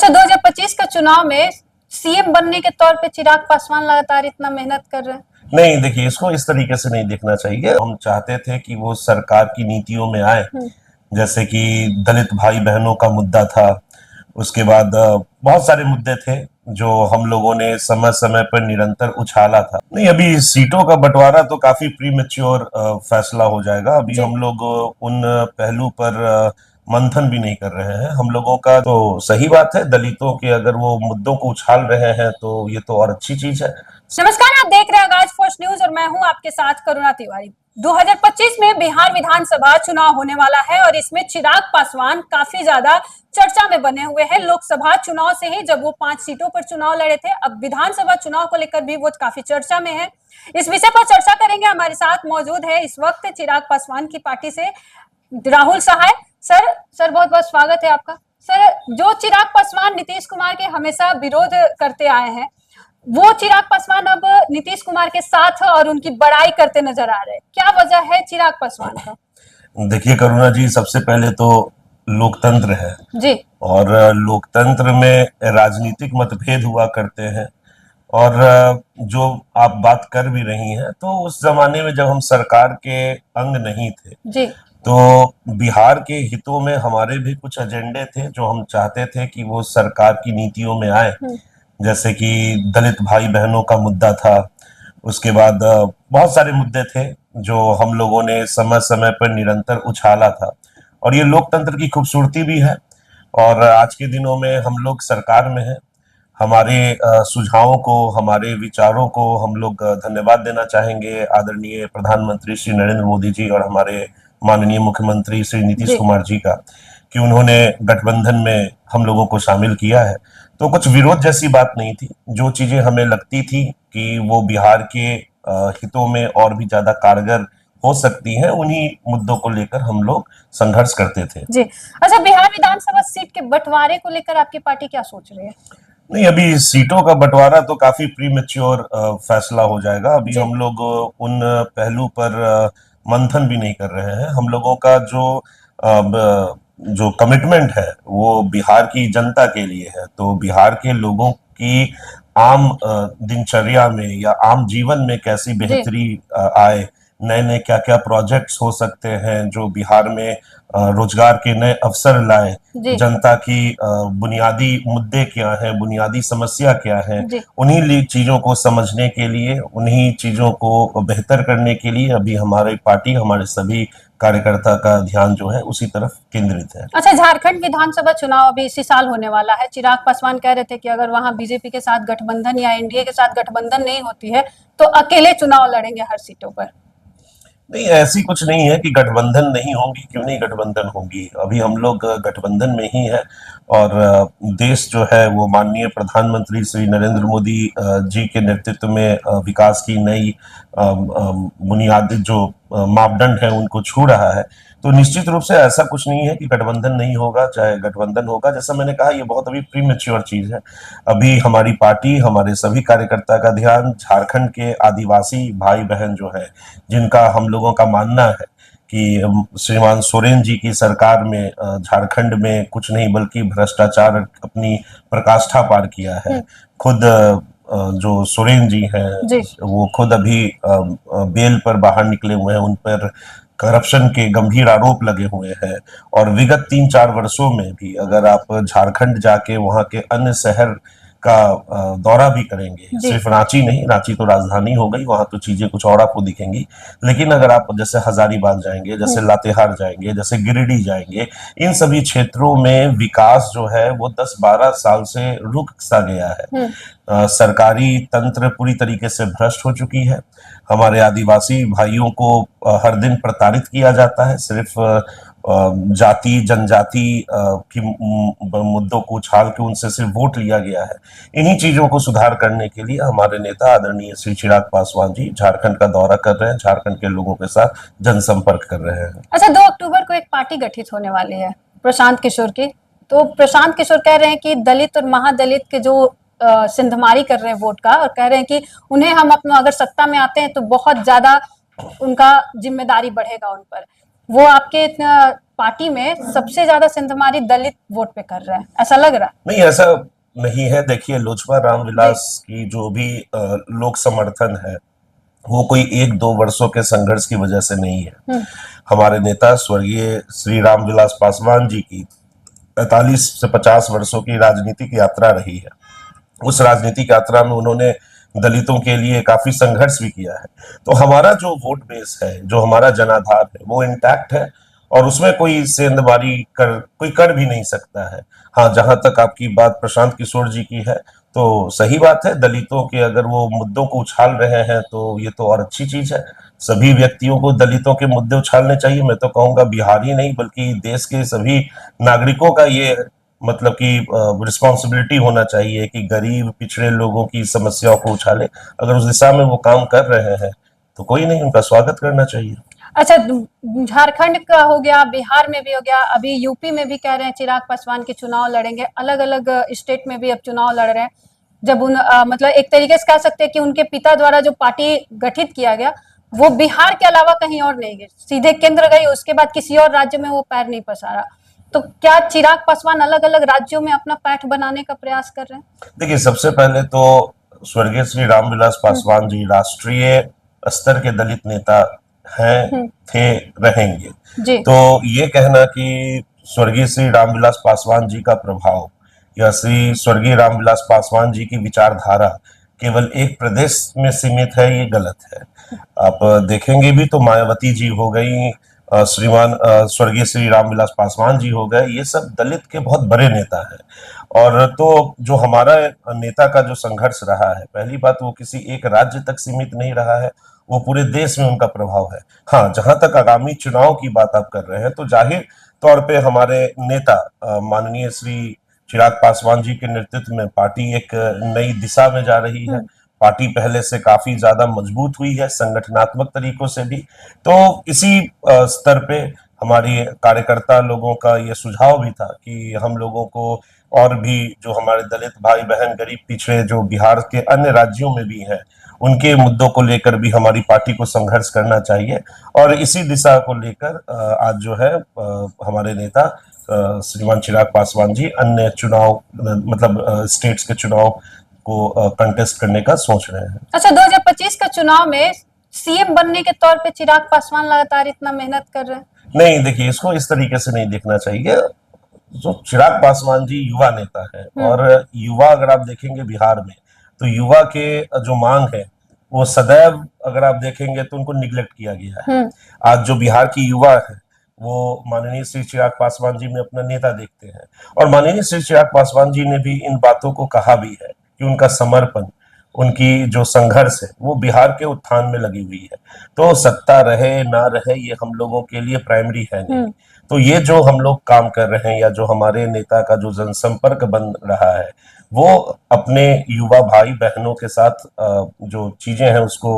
अच्छा, 2025 का चुनाव में सीएम बनने के तौर पे चिराग पासवान लगातार इतना मेहनत कर रहे हैं। नहीं, देखिए, इसको इस तरीके से नहीं देखना चाहिए। हम चाहते थे कि वो सरकार की नीतियों में आए, जैसे कि दलित भाई बहनों का मुद्दा था। उसके बाद बहुत सारे मुद्दे थे जो हम लोगों ने समय समय पर निरंतर उछाला था। नहीं, अभी सीटों का बंटवारा तो काफी प्रीमेच्योर फैसला हो जाएगा। अभी जी। हम लोग उन पहलू पर मंथन भी नहीं कर रहे हैं। हम लोगों का तो सही बात है, दलितों के अगर वो मुद्दों को उछाल रहे हैं तो ये तो और अच्छी चीज है। नमस्कार, आप देख रहे हैं आज फर्स्ट न्यूज और मैं हूं आपके साथ करुणा तिवारी। 2025 में बिहार विधानसभा चुनाव होने वाला है और इसमें चिराग पासवान काफी ज्यादा चर्चा में बने हुए हैं। लोकसभा चुनाव से ही जब वो 5 सीटों पर चुनाव लड़े थे, अब विधानसभा चुनाव को लेकर भी वो काफी चर्चा में है। इस विषय पर चर्चा करेंगे। हमारे साथ मौजूद है इस वक्त चिराग पासवान की पार्टी से राहुल सहाय। सर बहुत बहुत स्वागत है आपका। सर, जो चिराग पासवान नीतीश कुमार के हमेशा विरोध करते आए हैं, वो चिराग पासवान अब नीतीश कुमार के साथ और उनकी बड़ाई करते नजर आ रहे हैं। क्या वजह है चिराग पासवान का? देखिए करुणा जी, सबसे पहले तो लोकतंत्र है जी। और लोकतंत्र में राजनीतिक मतभेद हुआ करते हैं। और जो आप बात कर भी रही हैं, तो उस जमाने में जब हम सरकार के अंग नहीं थे जी। तो बिहार के हितों में हमारे भी कुछ एजेंडे थे जो हम चाहते थे कि वो सरकार की नीतियों में आए, जैसे कि दलित भाई बहनों का मुद्दा था। उसके बाद बहुत सारे मुद्दे थे जो हम लोगों ने समय समय पर निरंतर उछाला था। और ये लोकतंत्र की खूबसूरती भी है। और आज के दिनों में हम लोग सरकार में हैं। हमारे सुझावों को, हमारे विचारों को हम लोग धन्यवाद देना चाहेंगे आदरणीय प्रधानमंत्री श्री नरेंद्र मोदी जी और हमारे माननीय मुख्यमंत्री श्री नीतीश कुमार जी का, कि उन्होंने गठबंधन में हम लोगों को शामिल किया है। तो कुछ विरोध जैसी बात नहीं थी। जो चीजें हमें लगती थी कि वो बिहार के हितों में और भी ज्यादा कारगर हो सकती हैं, उन्हीं मुद्दों को लेकर हम लोग संघर्ष करते थे। जी। अच्छा, बिहार विधानसभा सीट के बंटवारे को लेकर आपकी पार्टी क्या सोच रही है? नहीं, अभी सीटों का बंटवारा तो काफी प्रीमेच्योर फैसला हो जाएगा। अभी हम लोग उन पहलू पर मंथन भी नहीं कर रहे हैं। हम लोगों का जो कमिटमेंट है वो बिहार की जनता के लिए है। तो बिहार के लोगों की आम दिनचर्या में या आम जीवन में कैसी बेहतरी आए, नए नए क्या क्या प्रोजेक्ट्स हो सकते हैं जो बिहार में रोजगार के नए अवसर लाए, जनता की बुनियादी मुद्दे क्या हैं, बुनियादी समस्या क्या है, उन्हीं चीजों को समझने के लिए, उन्हीं चीजों को बेहतर करने के लिए अभी हमारी पार्टी, हमारे सभी कार्यकर्ता का ध्यान जो है उसी तरफ केंद्रित है। अच्छा, झारखंड विधानसभा चुनाव अभी इसी साल होने वाला है। चिराग पासवान कह रहे थे कि अगर वहां बीजेपी के साथ गठबंधन या एनडीए के साथ गठबंधन नहीं होती है तो अकेले चुनाव लड़ेंगे हर सीटों पर। नहीं, ऐसी कुछ नहीं है कि गठबंधन नहीं होंगी। क्यों नहीं गठबंधन होंगी? अभी हम लोग गठबंधन में ही है। और देश जो है वो माननीय प्रधानमंत्री श्री नरेंद्र मोदी जी के नेतृत्व में विकास की नई बुनियादी जो मापदंड है उनको छू रहा है। तो निश्चित रूप से ऐसा कुछ नहीं है कि गठबंधन नहीं होगा। चाहे गठबंधन होगा, जैसा मैंने कहा, ये बहुत अभी प्रीमेच्योर चीज है। अभी हमारी पार्टी, हमारे सभी कार्यकर्ता का ध्यान झारखंड के आदिवासी भाई बहन जो है, जिनका हम लोगों का मानना है कि श्रीमान सोरेन जी की सरकार में झारखंड में कुछ नहीं बल्कि भ्रष्टाचार अपनी प्रकाष्ठा पार किया है। खुद जो सोरेन जी हैं वो खुद अभी बेल पर बाहर निकले हुए हैं। उन पर करप्शन के गंभीर आरोप लगे हुए हैं। और विगत 3-4 वर्षों में भी अगर आप झारखंड जाके वहां के अन्य शहर का दौरा भी करेंगे, सिर्फ रांची नहीं, रांची तो राजधानी हो गई, वहां तो चीजें कुछ और आपको दिखेंगी। लेकिन अगर आप जैसे हजारीबाग जाएंगे, जैसे लातेहार जाएंगे, जैसे गिरिडीह जाएंगे, इन सभी क्षेत्रों में विकास जो है वो 10-12 साल से रुक सा गया है। सरकारी तंत्र पूरी तरीके से भ्रष्ट हो चुकी है। हमारे आदिवासी भाइयों को हर दिन प्रताड़ित किया जाता है, सिर्फ जाति जनजाति की मुद्दों को उछाल के उनसे सिर्फ वोट लिया गया है। इन्हीं चीजों को सुधार करने के लिए हमारे नेता आदरणीय श्री चिराग पासवान जी झारखंड का दौरा कर रहे हैं, झारखंड के लोगों के साथ जनसंपर्क कर रहे हैं। अच्छा, 2 अक्टूबर को एक पार्टी गठित होने वाली है प्रशांत किशोर की। तो प्रशांत किशोर कह रहे हैं कि दलित और महादलित के जो सिंधमारी कर रहे हैं वोट का, और कह रहे हैं कि उन्हें हम अपना अगर सत्ता में आते हैं तो बहुत ज्यादा उनका जिम्मेदारी बढ़ेगा उन पर। वो आपके पार्टी में सबसे ज्यादा सिंधमारी दलित वोट पे कर रहे हैं, ऐसा लग रहा नहीं, ऐसा नहीं है। देखिए, लोजपा रामविलास की जो भी लोक समर्थन है वो कोई 1-2 वर्षों के संघर्ष की वजह से नहीं है। हमारे नेता स्वर्गीय श्री रामविलास पासवान जी की 45 से 50 वर्षों की राजनीतिक यात्रा रही है। उस राजनीतिक यात्रा में उन्होंने दलितों के लिए काफी संघर्ष भी किया है। तो हमारा जो वोट बेस है, जो हमारा जनाधार है, वो इंटैक्ट है और उसमें कोई सेंधमारी कोई कर भी नहीं सकता है। हाँ, जहां तक आपकी बात प्रशांत किशोर जी की है, तो सही बात है। दलितों के अगर वो मुद्दों को उछाल रहे हैं तो ये तो और अच्छी चीज है। सभी व्यक्तियों को दलितों के मुद्दे उछालने चाहिए। मैं तो कहूंगा बिहार ही नहीं बल्कि देश के सभी नागरिकों का ये मतलब कि रिस्पॉन्सिबिलिटी होना चाहिए कि गरीब पिछड़े लोगों की समस्याओं को उछाले। अगर उस दिशा में वो काम कर रहे हैं तो कोई नहीं, उनका स्वागत करना चाहिए। अच्छा, झारखंड का हो गया, बिहार में भी हो गया, अभी यूपी में भी कह रहे हैं चिराग पासवान के चुनाव लड़ेंगे, अलग अलग स्टेट में भी अब चुनाव लड़ रहे हैं। जब मतलब एक तरीके से कह सकते हैं कि उनके पिता द्वारा जो पार्टी गठित किया गया वो बिहार के अलावा कहीं और नहीं गई, सीधे केंद्र गई, उसके बाद किसी और राज्य में वो पैर नहीं पसारा। तो क्या चिराग पासवान अलग अलग राज्यों में अपना पैठ बनाने का प्रयास कर रहे हैं? देखिए, सबसे पहले तो स्वर्गीय श्री रामविलास पासवान जी राष्ट्रीय स्तर के दलित नेता हैं, थे, रहेंगे। जी। तो ये कहना कि स्वर्गीय श्री रामविलास पासवान जी का प्रभाव या श्री स्वर्गीय रामविलास पासवान जी की विचारधारा केवल एक प्रदेश में सीमित है, ये गलत है। आप देखेंगे भी तो मायावती जी हो गई, श्रीमान स्वर्गीय श्री रामविलास पासवान जी हो गए, ये सब दलित के बहुत बड़े नेता हैं। और तो जो हमारा नेता का जो संघर्ष रहा है, पहली बात वो किसी एक राज्य तक सीमित नहीं रहा है, वो पूरे देश में उनका प्रभाव है। हाँ, जहां तक आगामी चुनाव की बात आप कर रहे हैं तो जाहिर तौर पे हमारे नेता माननीय श्री चिराग पासवान जी के नेतृत्व में पार्टी एक नई दिशा में जा रही है। पार्टी पहले से काफी ज्यादा मजबूत हुई है संगठनात्मक तरीकों से भी। तो इसी स्तर पे हमारी कार्यकर्ता लोगों का ये सुझाव भी था कि हम लोगों को और भी जो हमारे दलित भाई बहन गरीब पिछड़े जो बिहार के अन्य राज्यों में भी हैं, उनके मुद्दों को लेकर भी हमारी पार्टी को संघर्ष करना चाहिए। और इसी दिशा को लेकर आज जो है हमारे नेता श्रीमान चिराग पासवान जी अन्य चुनाव मतलब स्टेट्स के चुनाव को कंटेस्ट करने का सोच रहे हैं। अच्छा, 2025 का चुनाव में सीएम बनने के तौर पे चिराग पासवान लगातार इतना मेहनत कर रहे हैं? नहीं, देखिए, इसको इस तरीके से नहीं देखना चाहिए। जो चिराग पासवान जी युवा नेता है और युवा अगर आप देखेंगे बिहार में तो युवा के जो मांग है वो सदैव अगर आप देखेंगे तो उनको निगलेक्ट किया गया है। आज जो बिहार की युवा है वो माननीय श्री चिराग पासवान जी में अपना नेता देखते हैं और माननीय श्री चिराग पासवान जी ने भी इन बातों को कहा भी है कि उनका समर्पण, उनकी जो संघर्ष है वो बिहार के उत्थान में लगी हुई है। तो सत्ता रहे ना रहे ये हम लोगों के लिए प्राइमरी है नहीं। तो ये जो हम लोग काम कर रहे हैं या जो हमारे नेता का जो जनसंपर्क बन रहा है वो अपने युवा भाई बहनों के साथ जो चीजें हैं उसको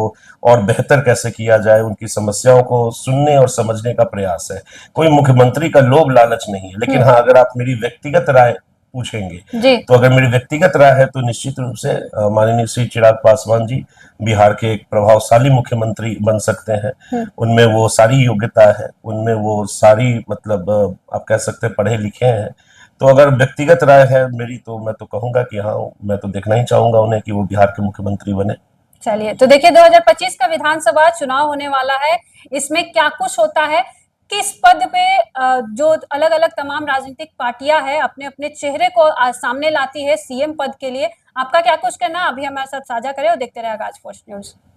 और बेहतर कैसे किया जाए, उनकी समस्याओं को सुनने और समझने का प्रयास है। कोई मुख्यमंत्री का लोभ लालच नहीं है। लेकिन हाँ, अगर आप मेरी व्यक्तिगत राय पूछेंगे तो अगर मेरी व्यक्तिगत राय है तो निश्चित रूप से माननीय श्री चिराग पासवान जी बिहार के एक प्रभावशाली मुख्यमंत्री बन सकते हैं। उनमें वो सारी योग्यता है, उनमें वो सारी मतलब आप कह सकते हैं पढ़े लिखे हैं। तो अगर व्यक्तिगत राय है मेरी तो मैं तो कहूंगा कि हाँ, मैं तो देखना ही चाहूंगा उन्हें कि वो बिहार के मुख्यमंत्री बने। चलिए, तो देखिए 2025 का विधानसभा चुनाव होने वाला है, इसमें क्या कुछ होता है, किस पद पे जो अलग अलग तमाम राजनीतिक पार्टियां हैं अपने अपने चेहरे को सामने लाती है सीएम पद के लिए, आपका क्या कुछ कहना अभी हमारे साथ साझा करें और देखते रहे आगाज फर्स्ट न्यूज।